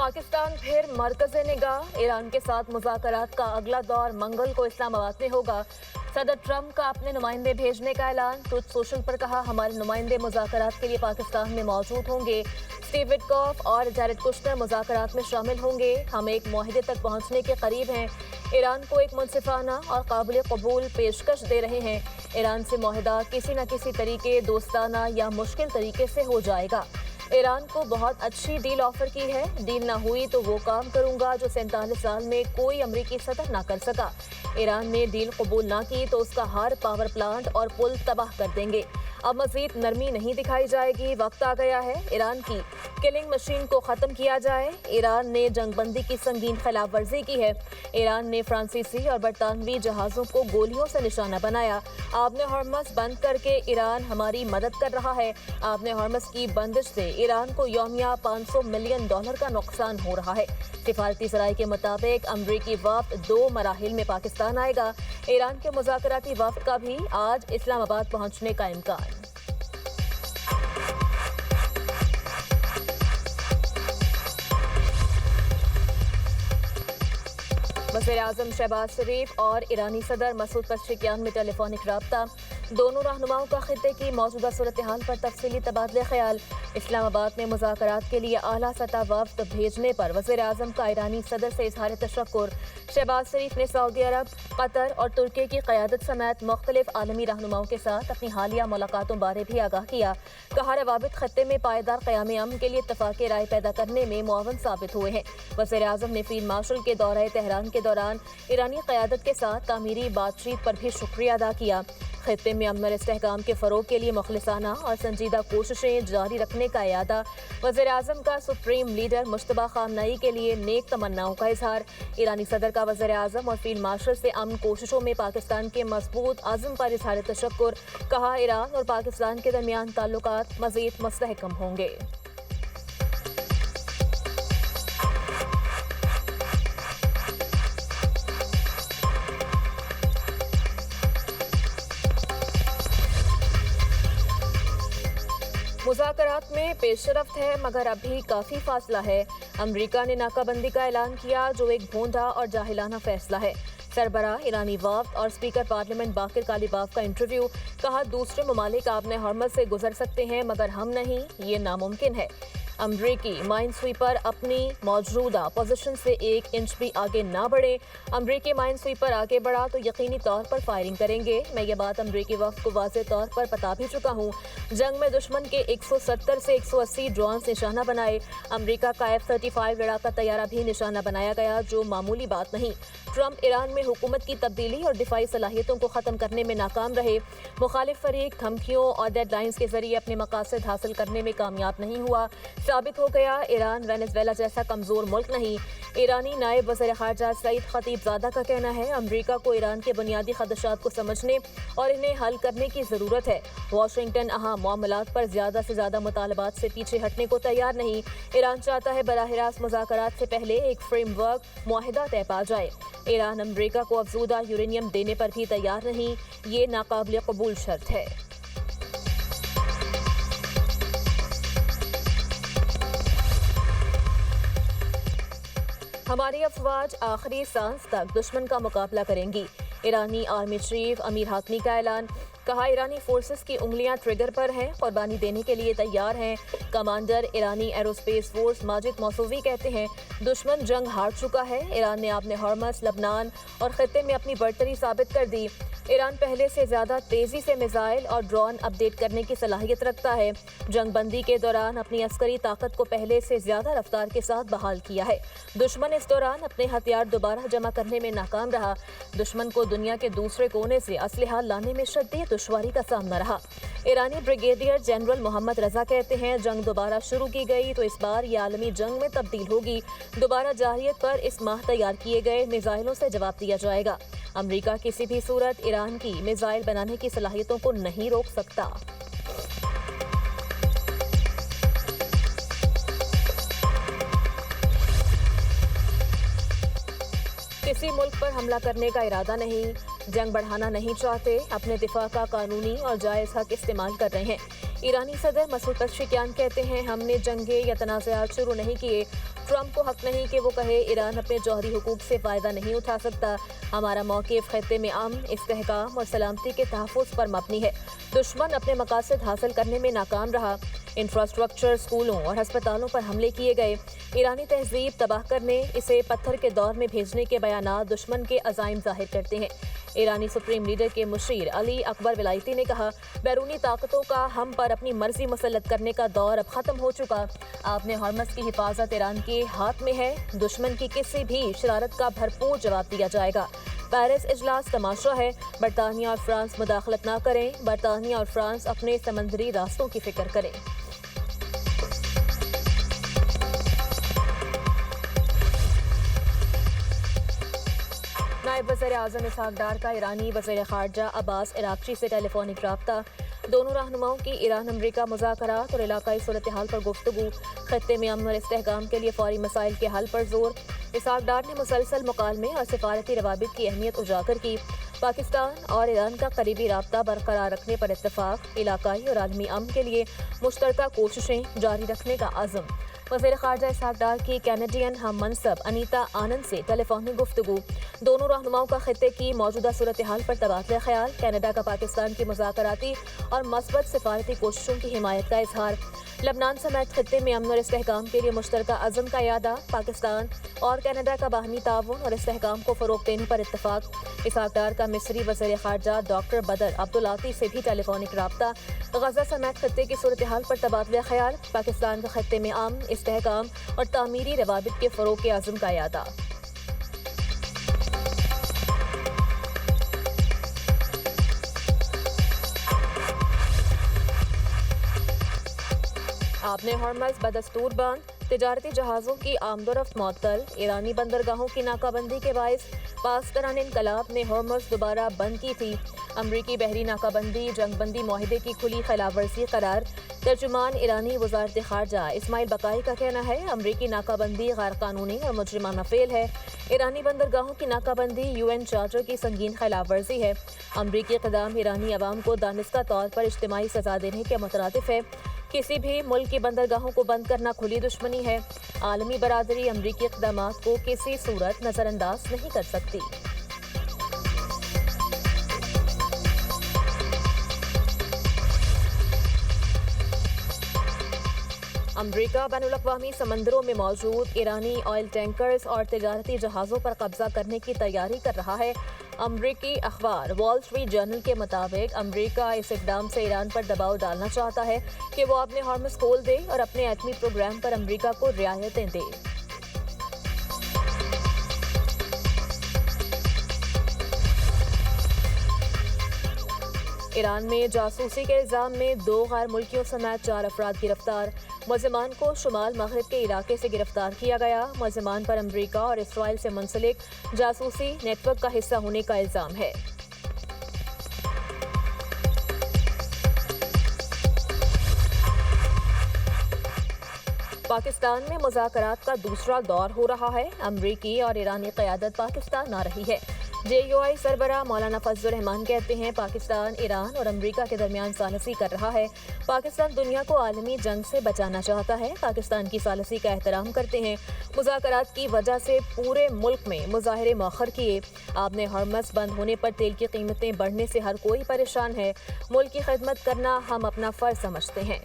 पाकिस्तान फिर मरकज़े निगाह। ईरान के साथ मुज़ाकरात का अगला दौर मंगल को इस्लामाबाद में होगा। सदर ट्रंप का अपने नुमाइंदे भेजने का ऐलान। ट्रुथ सोशल पर कहा, हमारे नुमाइंदे मुज़ाकरात के लिए पाकिस्तान में मौजूद होंगे। स्टीव विटकॉफ और जैरेड कुश्नर मुज़ाकरात में शामिल होंगे। हम एक मुआहिदे तक पहुंचने के करीब हैं। ईरान को एक मुनसिफाना और काबिल कबूल पेशकश दे रहे हैं। ईरान से मुआहिदा किसी न किसी तरीके, दोस्ताना या मुश्किल तरीके से हो जाएगा। ईरान को बहुत अच्छी डील ऑफर की है। डील ना हुई तो वो काम करूंगा जो 47 साल में कोई अमरीकी सदर ना कर सका। ईरान ने डील कबूल ना की तो उसका हर पावर प्लांट और पुल तबाह कर देंगे। अब मजीद नरमी नहीं दिखाई जाएगी। वक्त आ गया है ईरान की किलिंग मशीन को ख़त्म किया जाए। ईरान ने जंगबंदी की संगीन खिलाफ वर्जी की है। ईरान ने फ्रांसीसी और बरतानवी जहाज़ों को गोलियों से निशाना बनाया। आपने हॉर्मस बंद करके ईरान हमारी मदद कर रहा है। आपने हॉर्मस की बंदिश से ईरान को यौमिया $500 मिलियन का नुकसान हो रहा है। सिफारती सराय के मुताबिक अमरीकी वफ्द 2 मराहिल में पाकिस्तान आएगा। ईरान के मुज़ाकराती वफ्द का भी आज इस्लामाबाद पहुंचने का इम्कान। वज़ीर-ए-आज़म शहबाज शरीफ और ईरानी सदर मसूद पज़ेश्कियान में टेलीफोनिक राब्ता। दोनों रहनुमाओं का खित्ते की मौजूदा सूरत हाल पर तफसीली तबादले ख्याल। इस्लामाबाद में मुज़ाकरात के लिए आला सतह वफ्द भेजने पर वज़ीर-ए-आज़म का ईरानी सदर से इज़हार तशक्कुर। शहबाज शरीफ ने सऊदी अरब, कतर और तुर्की की क़यादत समेत मुख्तलिफ आलमी रहनुमाओं के साथ अपनी हालिया मुलाकातों बारे भी आगाह किया। कहा, रवाबित खत्ते में पायदार क़याम अमन के लिए इत्तफ़ाक़ी राय पैदा करने में मुआवन साबित हुए हैं। वज़ीर-ए-आज़म ने फील्ड मार्शल के दौरे तेहरान के दौरान ईरानी क़यादत के साथ तामीरी बातचीत पर भी शुक्रिया अदा किया। खित्ते में अमन और इस्तेहकाम के फ़रोग़ के लिए मुखलिसाना और संजीदा कोशिशें जारी रखने का इरादा। वज़ीर-ए-आज़म का सुप्रीम लीडर मुश्तबा ख़ामनई के लिए नेक तमन्नाओं का इज़हार। ईरानी सदर का वज़ीर-ए-आज़म और फील्ड मार्शल से अमन कोशिशों में पाकिस्तान के मज़बूत अज़्म पर इज़हार तशक्कुर। कहा, ईरान और पाकिस्तान के दरमियान ताल्लुकात मज़ीद मुस्तहकम होंगे। मुज़ाकरात में पेशरफ्त है मगर अभी काफ़ी फासला है। अमरीका ने नाकाबंदी का ऐलान किया जो एक भोंदा और जाहिलाना फैसला है। सरबराह ईरानी वफ्द और स्पीकर पार्लियामेंट बाकिर कालीबाफ का इंटरव्यू। कहा, दूसरे ममालिक आपने हरमत से गुजर सकते हैं मगर हम नहीं, ये नामुमकिन है। अमरीकी माइन स्वीपर अपनी मौजूदा पोजीशन से 1 इंच भी आगे ना बढ़े। अमरीकी माइन स्वीपर आगे बढ़ा तो यकीनी तौर पर फायरिंग करेंगे। मैं ये बात अमरीकी वफ्द को वाज़े तौर पर बता भी चुका हूँ। जंग में दुश्मन के 170 से 180 ड्रोन निशाना बनाए। अमरीका का F-35 लड़ाका तैयारा भी निशाना बनाया गया, जो मामूली बात नहीं। ट्रंप ईरान में हुकूमत की तब्दीली और दिफाई सलाहियतों को ख़त्म करने में नाकाम रहे। मुखालिफ फरीक धमकियों और डेडलाइंस के जरिए अपने मकासद हासिल करने में कामयाब नहीं हुआ। साबित हो गया ईरान वेनेजुएला जैसा कमज़ोर मुल्क नहीं। ईरानी नायब वज़ीर ख़ारजा सईद खतीबज़ादा का कहना है, अमरीका को ईरान के बुनियादी खदशात को समझने और इन्हें हल करने की ज़रूरत है। वाशिंगटन अहम मामलात पर ज़्यादा से ज़्यादा मुतालबात से पीछे हटने को तैयार नहीं। ईरान चाहता है बराह रास्त मुज़ाकरात से पहले एक फ्रेमवर्क मुआहिदा तय पा जाए। ईरान अमरीका को अफजूदा यूरेनियम देने पर भी तैयार नहीं। ये नाकाबिल कबूल शर्त है। हमारी अफवाज आखिरी सांस तक दुश्मन का मुकाबला करेंगी। ईरानी आर्मी चीफ अमीर हाकमी का ऐलान। कहा, ईरानी फोर्सेस की उंगलियां ट्रिगर पर हैं, कुर्बानी देने के लिए तैयार हैं। कमांडर ईरानी एरोस्पेस फोर्स माजिद मौसूवी कहते हैं, दुश्मन जंग हार चुका है। ईरान ने अपने हरमस, लबनान और खित्ते में अपनी बढ़तरी साबित कर दी। ईरान पहले से ज़्यादा तेज़ी से मिसाइल और ड्रोन अपडेट करने की सलाहियत रखता है। जंगबंदी के दौरान अपनी अस्करी ताकत को पहले से ज़्यादा रफ्तार के साथ बहाल किया है। दुश्मन इस दौरान अपने हथियार दोबारा जमा करने में नाकाम रहा। दुश्मन को दुनिया के दूसरे कोने से असलहा लाने में शदीद दुश्वारी का सामना रहा। ईरानी ब्रिगेडियर जनरल मोहम्मद रजा कहते हैं, जंग दोबारा शुरू की गई तो इस बार ये आलमी जंग में तब्दील होगी। दोबारा जाहियत पर इस माह तैयार किए गए मिसाइलों से जवाब दिया जाएगा। अमरीका किसी भी सूरत ईरान की मिसाइल बनाने की सलाहियतों को नहीं रोक सकता। किसी मुल्क पर हमला करने का इरादा नहीं। जंग बढ़ाना नहीं चाहते, अपने दिफा का कानूनी और जायज़ हक इस्तेमाल कर रहे हैं। ईरानी सदर मसूद पेज़ेश्कियान कहते हैं, हमने जंगे या तनाज़ात शुरू नहीं किए। ट्रंप को हक नहीं कि वो कहे ईरान अपने जौहरी हुकूक से फ़ायदा नहीं उठा सकता। हमारा मौक़िफ़ ख़त्ते में अमन, इस्तेहकाम और सलामती के तहफ़्फ़ुज़ पर मबनी है। दुश्मन अपने मकासद हासिल करने में नाकाम रहा। इंफ्रास्ट्रक्चर, स्कूलों और हस्पतालों पर हमले किए गए। ईरानी तहज़ीब तबाह करने, इसे पत्थर के दौर में भेजने के बयानात दुश्मन के अज़ाइम ज़ाहिर करते हैं। ईरानी सुप्रीम लीडर के मुशीर अली अकबर विलायती ने कहा, बैरूनी ताकतों का हम पर अपनी मर्जी मुसल्लत करने का दौर अब ख़त्म हो चुका। आपने हॉर्मज़ की हिफाजत ईरान के हाथ में है। दुश्मन की किसी भी शरारत का भरपूर जवाब दिया जाएगा। पेरिस इजलास तमाशा है। बरतानिया और फ्रांस मुदाखलत ना करें। बरतानिया और फ्रांस अपने समंदरी रास्तों की फिक्र करें। नायब वज़ीर-ए-आज़म इसहाक डार का ईरानी वज़ीर ख़ारजा अब्बास इराक़ची से टेलीफोनिक रब्ता। दोनों रहनुमाओं की ईरान अमरीका मुज़ाकरात और इलाकाई सूरत हाल पर गुफ्तगू। खत्ते में अमन और इस्तेहकाम के लिए फौरी मसाइल के हल पर जोर। इसहाक डार ने मुसलसल मुकालमे और सिफारती रवाबित की अहमियत उजागर की। पाकिस्तान और ईरान का करीबी राब्ता बरकरार रखने पर इत्तफ़ाक़। इलाकाई और आलमी अमन के लिए मुश्तरका कोशिशें जारी रखने का अज़्म। वज़ीर ख़ारजा इसहाक डार की कैनेडियन हम मनसब अनीता आनंद से टेलीफोनिक गुफ्तगू। दोनों रहनुमाओं का खित्ते की मौजूदा सूरत हाल पर तबादला ख्याल। कनाडा का पाकिस्तान की मुज़ाकराती और मस्बत सिफारती कोशिशों की हिमायत का इजहार। लबनान समेत खित्ते में अमन और इस्तेहकाम के लिए मुश्तरका अज़म का यादा। पाकिस्तान और कनाडा का बाहमी ताउन और इस्तेहकाम को फ़रोग़ देने पर इत्तफ़ाक़। इसहाक डार का मिस्री वज़ीर ख़ारजा डॉक्टर बदर अब्दुल्लाती से भी टेलीफोनिक रब्ता। गज़ा समेत खित्ते की सूरत हाल पर तबादला ख्याल। पाकिस्तान का खित्ते में अमन, इस्तेहकाम और तामीरी रवाबित के फ़रोग़ के अज़्म का यादा। आपने हॉर्मज़ बदस्तूर बंद। तिजारती जहाज़ों की आमदोरफ्त मअतल। ईरानी बंदरगाहों की नाकाबंदी के बाइस पासदारान इनकलाब ने हॉर्मज़ दोबारा बंद की थी। अमरीकी बहरी नाकाबंदी जंगबंदी माहिदे की खुली खिलाफवर्जी करार। तर्जुमान ईरानी वज़ारत ख़ारजा इस्माइल बकाई का कहना है, अमरीकी नाकाबंदी गैर कानूनी और मुजरिमाना फेल है। ईरानी बंदरगाहों की नाकाबंदी UN चार्टर की संगीन खिलाफवर्जी है। अमरीकी इक़दाम ईरानी अवाम को दानिस्ता तौर पर इज्तिमाई सज़ा देने के मुतरादिफ है। किसी भी मुल्क की बंदरगाहों को बंद करना खुली दुश्मनी है। आलमी बरादरी अमरीकी इक़दामात को किसी सूरत नज़रअंदाज नहीं कर सकती। अमरीका बैनुल-अक़वामी समंदरों में मौजूद ईरानी ऑयल टैंकर्स और तिजारती जहाज़ों पर कब्जा करने की तैयारी कर रहा है। अमरीकी अखबार वॉल स्ट्रीट जर्नल के मुताबिक अमरीका इस इक़दाम से ईरान पर दबाव डालना चाहता है कि वो अपने हॉर्मज़ खोल दे और अपने एटमी प्रोग्राम पर अमरीका को रियायतें दे। ईरान में जासूसी के इल्ज़ाम में 2 गैर मुल्कियों समेत 4 अफराद गिरफ्तार। मुलज़मान को शुमाल मग़रिब के इलाके से गिरफ्तार किया गया। मुलज़मान पर अमरीका और इसराइल से मुंसलिक जासूसी नेटवर्क का हिस्सा होने का इल्ज़ाम है। पाकिस्तान में मुज़ाकरात का दूसरा दौर हो रहा है। अमरीकी और ईरानी क़यादत पाकिस्तान आ रही है। JUI सरबराह मौलाना फजलुर रहमान कहते हैं, पाकिस्तान ईरान और अमरीका के दरमियान सालसी कर रहा है। पाकिस्तान दुनिया को आलमी जंग से बचाना चाहता है। पाकिस्तान की सालसी का एहतराम करते हैं। मुज़ाकरात की वजह से पूरे मुल्क में मुज़ाहरे मौखर किए। आपने हॉर्मज़ बंद होने पर तेल की कीमतें बढ़ने से हर कोई परेशान है। मुल्क की खिदमत करना हम अपना फ़र्ज समझते हैं।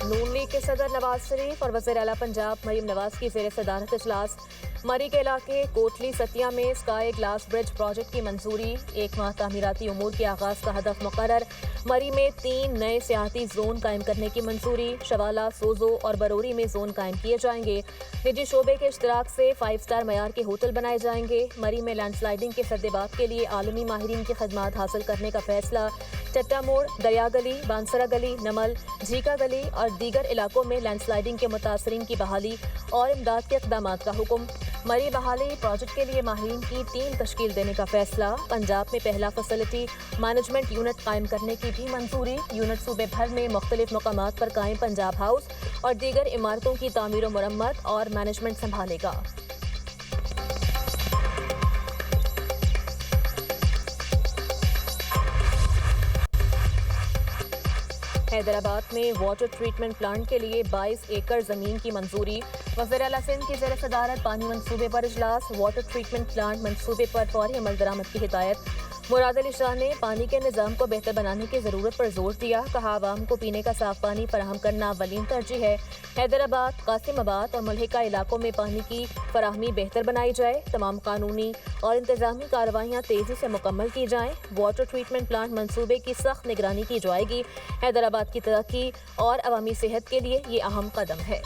नून लीग के सदर नवाज शरीफ और वज़ीर आला पंजाब मरीम नवाज की ज़ेर सदारत इजलास। मरी के इलाके कोटली सतिया में स्काई ग्लास ब्रिज प्रोजेक्ट की मंजूरी। 1 माह तामीराती उमूर के आगाज़ का हदफ मुकर्रर। मरी में 3 नए सियाहती जोन कायम करने की मंजूरी। शवाला, सोजो और बरोरी में जोन कायम किए जाएंगे। निजी शोबे के इश्तराक से 5 स्टार मयार के होटल बनाए जाएंगे। मरी में लैंडस्लाइडिंग के सद्देबाब के लिए आलमी माहिरीन की खदमात हासिल करने का फैसला। चट्टा मोड़, दरिया गली, बांसरा गली, नमल, झीका गली और दीगर इलाकों में लैंडस्लाइडिंग के मुतासरीन की बहाली और इमदाद के इक़दामात का हुक्म। مری بحالی پروجیکٹ کے لیے ماہرین کی ٹیم تشکیل دینے کا فیصلہ، پنجاب میں پہلا فیسلٹی مینجمنٹ یونٹ قائم کرنے کی بھی منظوری، یونٹ صوبے بھر میں مختلف مقامات پر قائم پنجاب ہاؤس اور دیگر عمارتوں کی تعمیر و مرمت اور مینجمنٹ سنبھالے گا۔ حیدرآباد میں واٹر ٹریٹمنٹ پلانٹ کے لیے 22 ایکڑ زمین کی منظوری، وزیر اعلیٰ سندھ کی زیر صدارت پانی منصوبے پر اجلاس، واٹر ٹریٹمنٹ پلانٹ منصوبے پر فوری عمل درآمد کی ہدایت۔ مراد علی شاہ نے پانی کے نظام کو بہتر بنانے کی ضرورت پر زور دیا، کہا عوام کو پینے کا صاف پانی فراہم کرنا اولین ترجیح ہے۔ حیدرآباد، قاسم آباد اور ملحقہ علاقوں میں پانی کی فراہمی بہتر بنائی جائے، تمام قانونی اور انتظامی کارروائیاں تیزی سے مکمل کی جائیں، واٹر ٹریٹمنٹ پلانٹ منصوبے کی سخت نگرانی کی جائے گی۔ حیدرآباد کی ترقی اور عوامی صحت کے لیے یہ اہم قدم ہے۔